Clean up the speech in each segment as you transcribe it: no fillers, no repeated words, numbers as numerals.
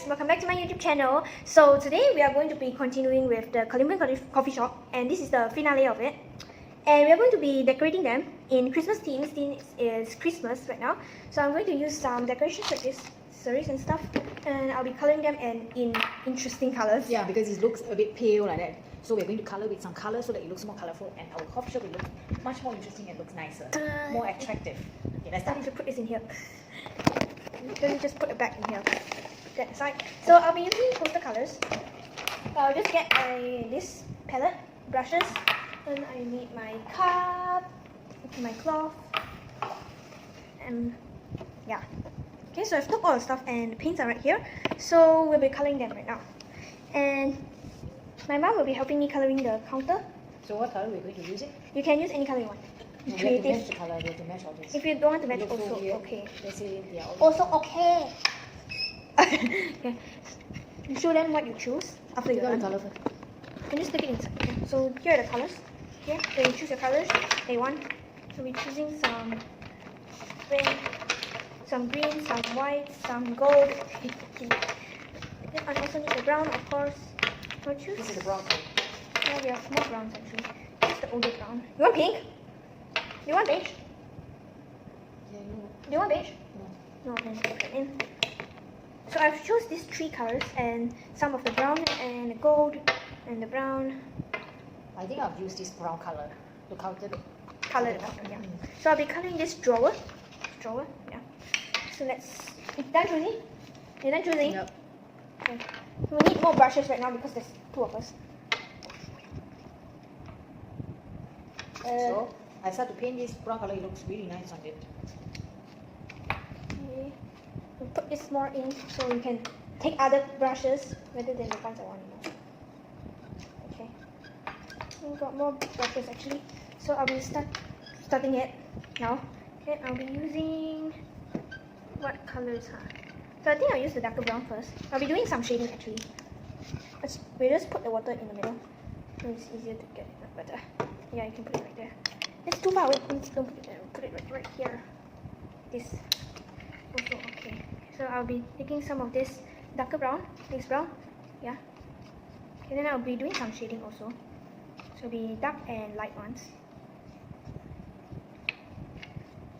welcome back to my YouTube channel. So today we are going to be continuing with the Columbian coffee shop, and this is the finale of it. And we are going to be decorating them in Christmas themes. Theme is Christmas right now, so I'm going to use some decorations like this, cerise and stuff, and I'll be coloring them in interesting colors. Yeah, because it looks a bit pale like that. So we're going to color with some color so that it looks more colorful, and our coffee shop will look much more interesting and looks nicer, more attractive. Okay, let's I start. need to put this in here. Let me just put it back in here. Put that aside. So I'll be using poster colors. I'll just get this palette, brushes, and I need my cup, my cloth, and yeah. Okay, so I've took all the stuff and the paints are right here. So we'll be coloring them right now. And my mom will be helping me coloring the counter. So what color we're going to use it? You can use any color you want. We have to match the color, we have to match all this. If you don't want to match, It looks so also weird. okay. Let's say they are Also okay. Okay. You show them what you choose after you got the done. color first. And just stick it inside. Okay. So here are the colors. Okay. So you choose your colors that you want. So we're choosing some red, some green, some white, some gold. Then I also need the brown, of course. So choose. This is the brown color. Yeah, we have more browns actually. This is the older brown. You want pink? You want beige? Yeah, you know. Do you want beige? No. No, then put it in. So I've chose these three colors and some of the brown and the gold and the brown. I think I've used this brown color to counter the Color the bottom, yeah. So I'll be coloring this drawer. Drawer, yeah. So let's. Done choosing? You done choosing? Yep. Okay. We need more brushes right now because there's two of us. So I start to paint this brown color. It looks really nice on it. Okay. We'll put this more in so you can take other brushes rather than the ones I want. Okay. We've got more brushes actually. So I'll be starting it now. Okay, I'll be using what colors? So I think I'll use the darker brown first. I'll be doing some shading actually. We just put the water in the middle, so it's easier to get it better. Yeah, you can put it right there. It's too far away. Don't put it there. Put it right here. This. Also okay. So I'll be taking some of this darker brown, this brown. Yeah. Okay, then I'll be doing some shading also. So it'll be dark and light ones.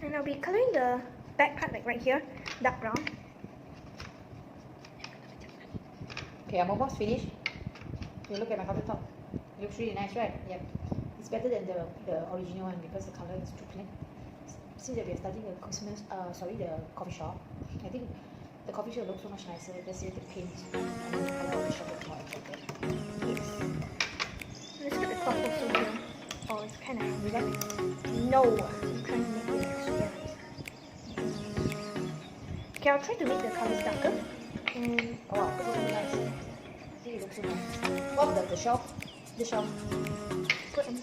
And I'll be coloring the back part like right here, dark brown. Okay, I'm almost finished. You look at my countertop. It looks really nice, right? Yep. It's better than the original one because the color is too plain. Since that we are starting the the coffee shop, I think the coffee shop looks so much nicer. Let's see the paint and the coffee shop looks more attractive. Yes. Let's put the cloth also here. Oh, it's kind of no. I'm trying to make it super nice. Okay, I'll try to make the colors darker. And Oh, this is really nice. I think it looks so nice. What the shelf? The shelf. put on this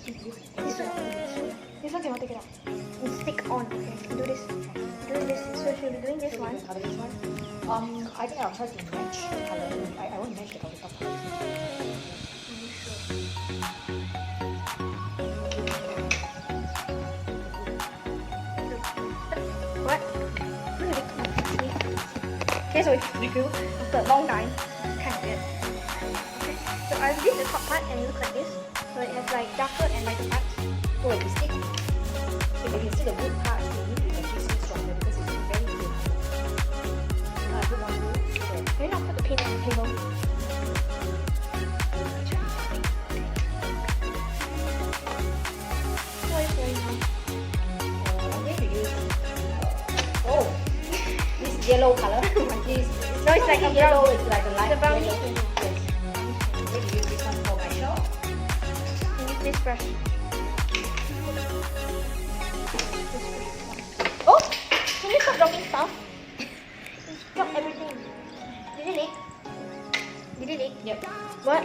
one cannot take it out. And stick on. Okay, do this. Doing this. So if you'll be doing this one. Color this one. I think I'll try to match the color. I want to match the countertop color. What? Okay, so it's revealed after a long time. Kind of weird. Okay, so I did the top part and it looks like this. So it has like darker and lighter parts. Oh, wait, you see? If you can see the wood part, you need to actually see stronger because it's very thin. I put one wood. Maybe not put the paint on the table. What is going on? I'm going to use. Oh, this yellow color. This No, it's like a yellow. brown. It's like a light It's a brownish. yellow. Yes. I'm going to use this one for my shop. Use this brush. Oh! Can you stop dropping stuff? You drop everything. Did it leak? Did it leak? Yep. What?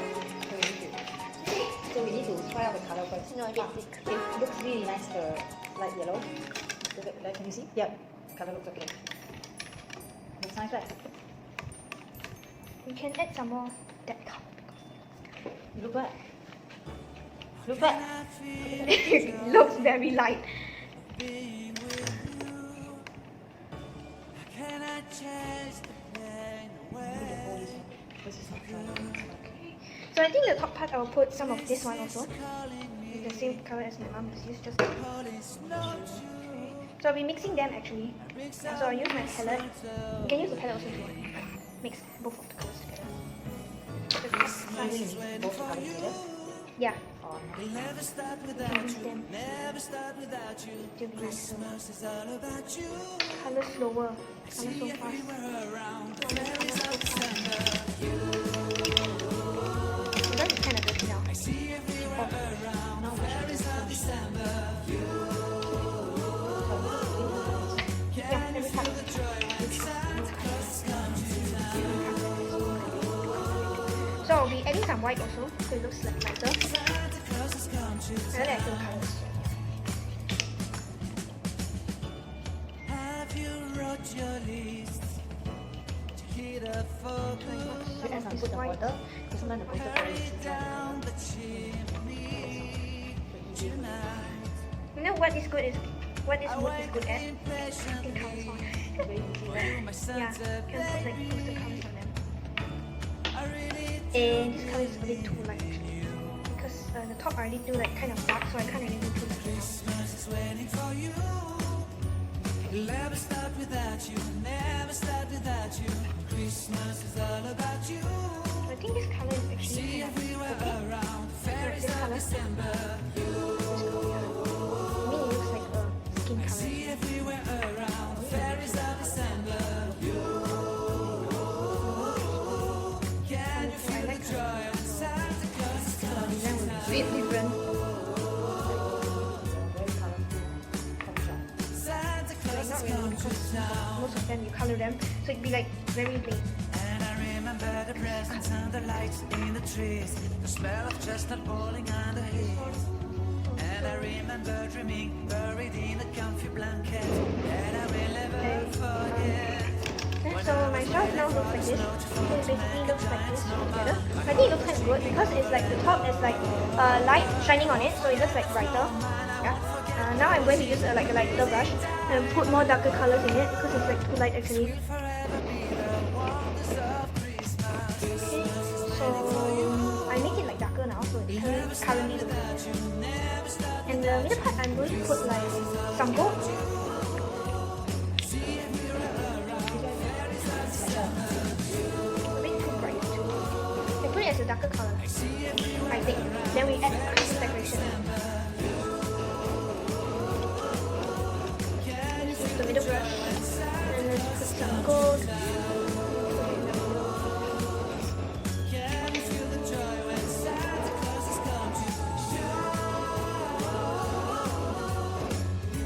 So we need to try out the color first. No, it didn't leak. It looks really nice, the light yellow. Can you see? Yep. Color looks okay. Looks nice, right? We can add some more that color. Look back. Look back. It looks very light. Can I chase the pain away? This is not dry. Okay. So I think the top part I will put some of this one also. With the same color as my mom has used just now. Okay. So I'll be mixing them actually. So I'll use my palette. You can use the palette also if you want. Mix both of the colors together. The top side. Both colors together. Yeah. Or not. You can use them to be nicer. Color slower. Color so fast. That's kind of dirty now. Now Yeah, every color. So I'll be adding some white also, so it looks like lighter. And then I fill colors. you add some food and water, because sometimes the poster color is You know what is good is wood is good at? In colors on. very easy, right? Yeah, you can put like poster colors on them. And this color is a bit too light actually. Because the top I already do like kind of dark, so I can't really do too light. Never start without you, never start without you. Christmas is all about you. I think this color is actually kind of okay. Around Like this color. December, To me it looks like a skin color. everywhere around fairies of December. Can you feel the joy of Santa Claus is coming? Design will be a bit different. Very colorful coffee shop. Santa Claus Not is really, coming because to town. most of them you color them, so it'd be like very plain. And I remember the presents and the lights in the trees, the smell of chestnut boiling on the heat. And I remember dreaming, buried in a comfy blanket that I will never forget. So my shelf now looks like this. So it basically looks like this together. I think it looks kind of good because it's like the top is like light shining on it, so it looks like brighter. Yeah. Now I'm going to use like a lighter brush and put more darker colors in it because it's like too light actually. Okay. So I make it like darker now, so it currently looks like this. And the middle part I'm going to put like some gold. A bit too bright too. You can put it as a darker color, I think. Then we add Christmas decoration. Let's use the middle brush and let's put some gold.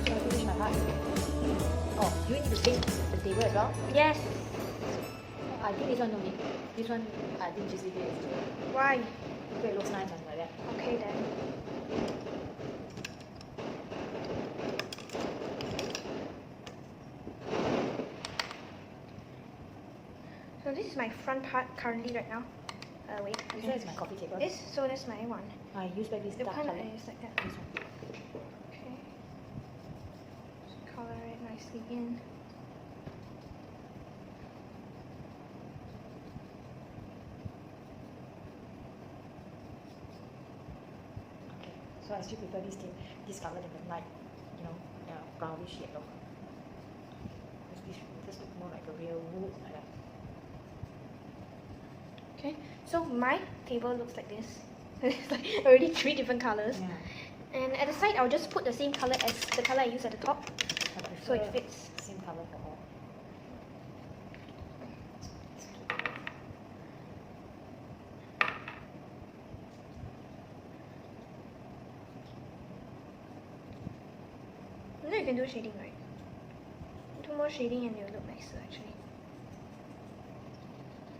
So I finish my part. Oh, do you need to paint the table as well? Yes. I think this one no need. This one, I think just leave it as it is. Why? So it looks nice and like that. Okay then. So this is my front part currently right now. Wait. This one is my coffee table. This, so that's my one. I use back this The dark one color. I use like that. This one. Okay. Just color it nicely in. Okay. So I still prefer this color than the light, brownish yellow. This looks more like a real wood like that. Okay. So my table looks like this. It's like already 3 different colors. Yeah. And at the side, I'll just put the same color as the color I use at the top, I prefer so it fits. same color for all. Now you can do shading, right? Do more shading and it will look nicer actually.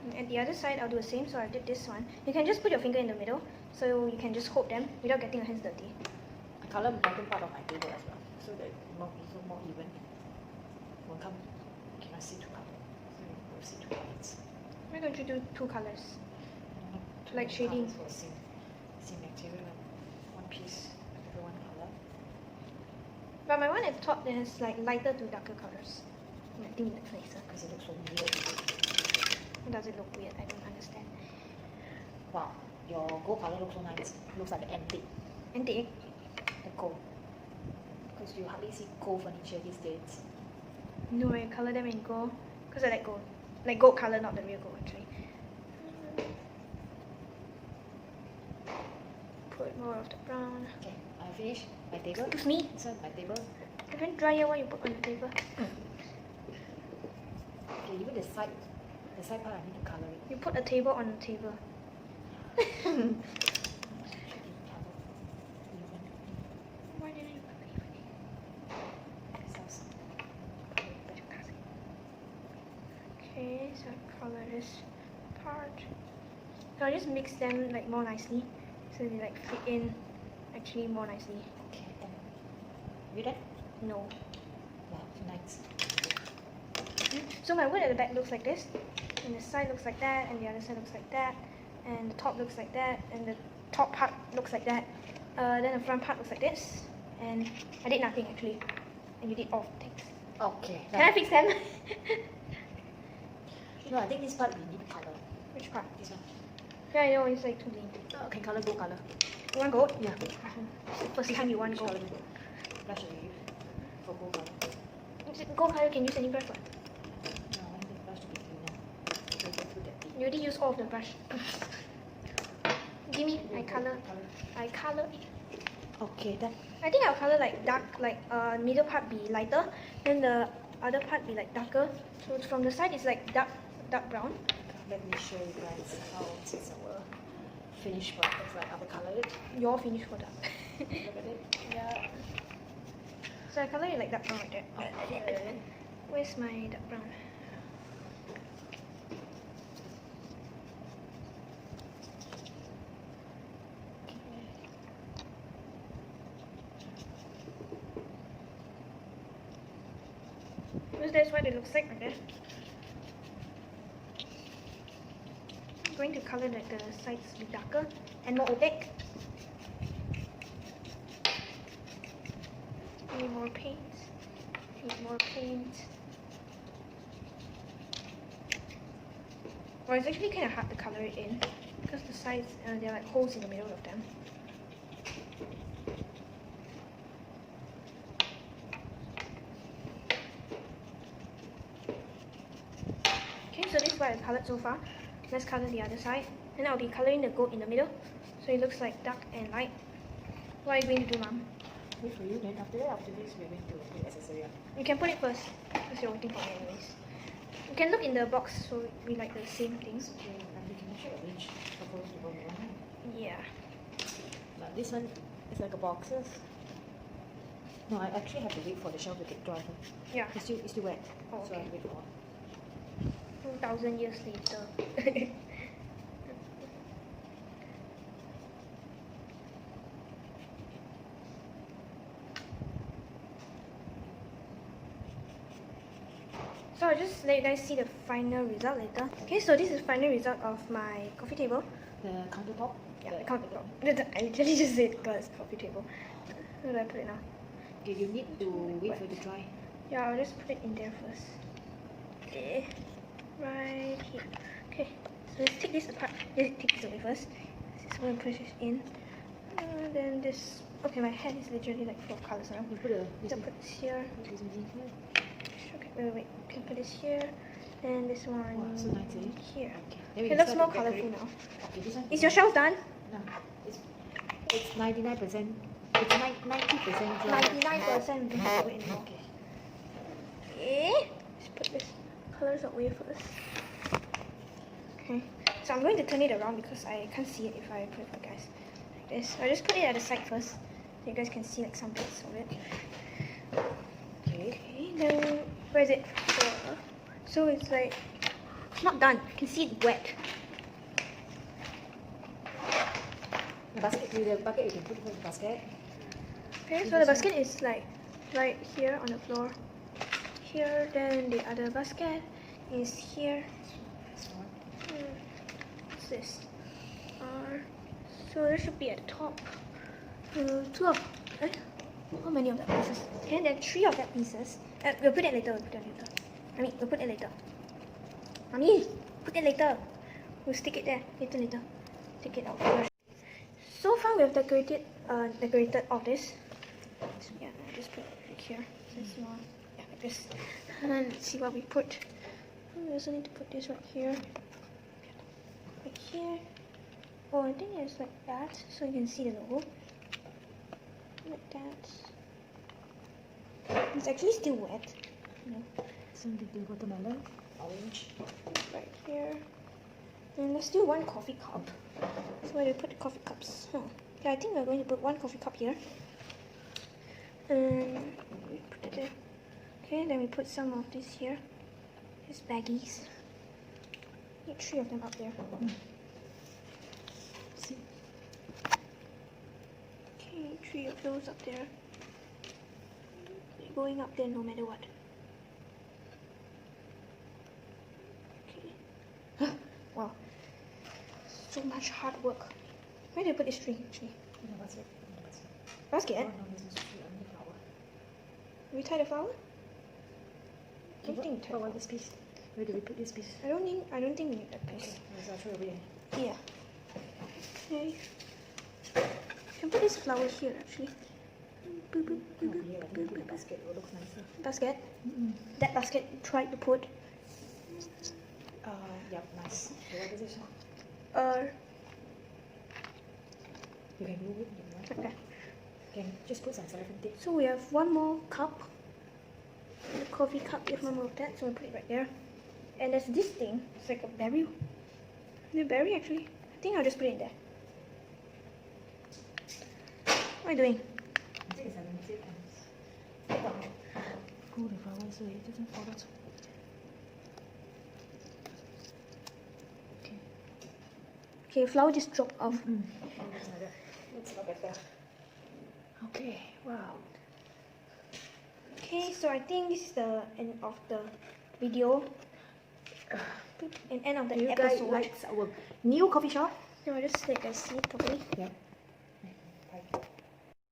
And at the other side, I'll do the same. So I did this one. You can just put your finger in the middle, so you can just hold them without getting your hands dirty. I color the bottom part of my table as well, so that it's more even. Won't come. Cannot see two colors. So you will see two colors. Why don't you do 2 colors? Two Like shading. colors for same material. One piece, one color. But my one at the top, there's like lighter to darker colors. And I think it looks nicer. Because it looks so weird. Or does it look weird? I don't understand. Wow, your gold color looks so nice. Looks like an antique. Antique. The gold. Because you hardly see gold furniture these days. No, I color them in gold because I like gold. Like gold color, not the real gold actually. Put more of the brown. Okay, I finished my table. With me. This one, my table. I haven't dry yet. What you put on the table? Okay, even the side part I need to color it. You put a table on the table. Why didn't you put okay, so color this part. So I just mix them like more nicely, so they like fit in actually more nicely. Okay, done. You done? No. Wow, nice. So my wood at the back looks like this, and the side looks like that, and the other side looks like that, and the top looks like that, and the top part looks like that. Then the front part looks like this, and I did nothing actually, and you did all the things. Okay. Can I fix them? No, I think this part we need to color. Which part? This one. Yeah, I know, it's like too lean. Oh, can color gold color. You want gold? Yeah. First time you want Which gold. color brush will you use for gold color? Gold color can use any brush. What? No, I want the brush to be cleaner. So go through that deep. You already used all of the brush. Give me, I color. I color it. Okay, done. I think I'll color like dark, like middle part be lighter, then the other part be like darker. So from the side it's like dark brown. Let me show you guys how this is our finished product. It's like I've colored it. Your finished product. Look at it. Yeah. So I color it like dark brown like that. Okay. Where's my dark brown? Because that's what it looks like that. I'm going to color like the sides be darker and more opaque. Need more paint. Need more paint. Well, it's actually kind of hard to color it in because the sides, there are like holes in the middle of them. Okay, so this is what I've colored so far. Let's color the other side. And I'll be coloring the gold in the middle, so it looks like dark and light. What are you going to do, Mom? Wait for you, then after this we're going to put accessory on. You can put it first, because you're waiting for me anyways. You can look in the box, so we like the same things. Okay, and we can actually arrange suppose you want one. Yeah. But this one is like a boxes. No, I actually have to wait for the shelf to get dry. Yeah. It's still wet. Oh, So I okay. have to wait for 2,000 years later. So I'll just let you guys see the final result later. Okay, so this is the final result of my coffee table. the countertop. Yeah, the countertop. I literally just said God's coffee table. Where do I put it now? Okay, you need to wait for it to dry. Yeah, I'll just put it in there first. Okay, right here. Okay, so let's take this apart. Let's take this away first. This is going to push this in. Then this. Okay, my hand is literally like full of colors now. You put a So put this here. this in here. Okay, wait. Can put this here. And this one Wow, so nice, eh? here. Okay. Then we It can looks start more to colorful decorate. now. Okay, this one. Is your shelf done? No, it's 99%. It's 90% dry. 99% done. Wait, no. Okay. Okay, let's put this colors away first. Okay, so I'm going to turn it around because I can't see it if I put it like guys like this. I'll just put it at the side first so you guys can see like some bits of it. Okay. Okay, then where is it? So it's like it's not done. You can see it wet. The basket, with the bucket, you can put it in the basket. Okay, so the basket is like right here on the floor. Here, then the other basket is here. What's this? So there should be at the top. Two of. How many of that pieces? Okay, there are 3 of that pieces. We'll put it later. We'll put it later. Mommy, put it later. We'll stick it there later. take it out first. So far we have decorated all this. So yeah, I'll just put it right here. This one, yeah, like this. And let's see what we put. We also need to put this right here. Right here. Oh, I think it's like that, so you can see the logo. Like that. It's actually still wet. Some detail watermelon, orange. Right here. And there's still one coffee cup. So where do we put the coffee cups? Yeah, I think we're going to put one coffee cup here. And we put it there. Okay, then we put some of this here. These baggies. Need 3 of them up there. See? Okay, 3 of those up there. They're going up there no matter what. Okay. Wow. So much hard work. Where do you put this string actually? In the basket. Basket? Oh, no, this is tree on the flower. We tie the flower? I don't Okay, think we tie. this piece. Where do we put this piece? I don't think we need that piece. Let's throw away. Yeah. Okay. You can put this flower here actually. Boop, boop, boop, boop, Yeah, boop, maybe the boop. basket will look nicer. Basket? That basket you tried to put. Yep, nice. Okay, what is this? You can move it if you want. Okay. You can just put some cellophane tape. So we have one more cup. The coffee cup, we have one more of that, so we put it right there. And there's this thing, it's like a berry. The berry actually. I think I'll just put it in there. What are you doing? I think it's a limited and pull the flower so it doesn't fall out. Okay. Okay, flower just dropped off. Looks a lot better. Okay, wow. Okay, so I think this is the end of the video. And end of the Do you guys episode. like our new coffee shop? No, I just take a seat properly. Yeah.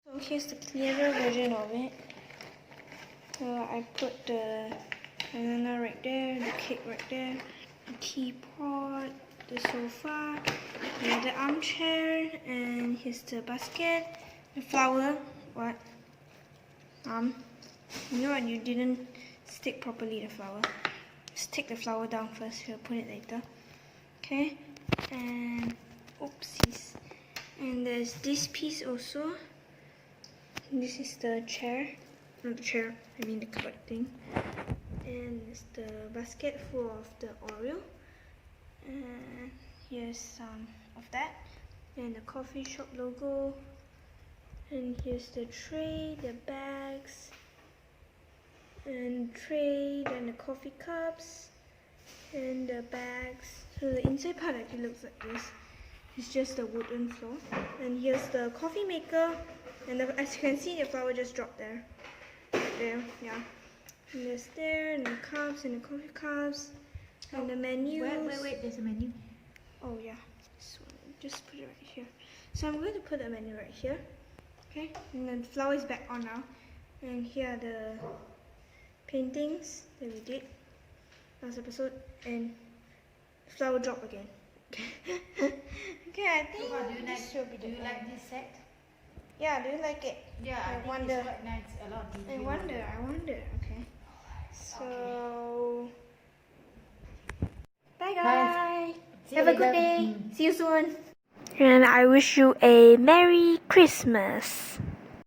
So here's the clearer version of it. So I put the banana right there, the cake right there, the teapot, the sofa, the armchair, and here's the basket, the flower. What? You know what? You didn't stick properly the flower. Just take the flower down first. We'll put it later. Okay. And oopsies. And there's this piece also. This is the chair. Not the chair, I mean the cupboard thing. And there's the basket full of the Oreo. And here's some of that. And the coffee shop logo. And here's the tray, the bags. And tray, then the coffee cups. And the bags. So the inside part actually looks like this. It's just a wooden floor. And here's the coffee maker. And as you can see, the flower just dropped there. There, yeah. And there's there, and the cups, and the coffee cups, and the menus. Wait, there's a menu. Oh yeah, this one. Just put it right here. So I'm going to put the menu right here. Okay, and then the flower is back on now. And here are the paintings that we did last episode, and the flower drop again. Okay, I think this should be Do you like this set? Yeah, do you like it? Yeah, I wonder. it's quite nice. A lot of I wonder. Okay. So, bye guys. See you Have a good later. day. See you soon. And I wish you a Merry Christmas.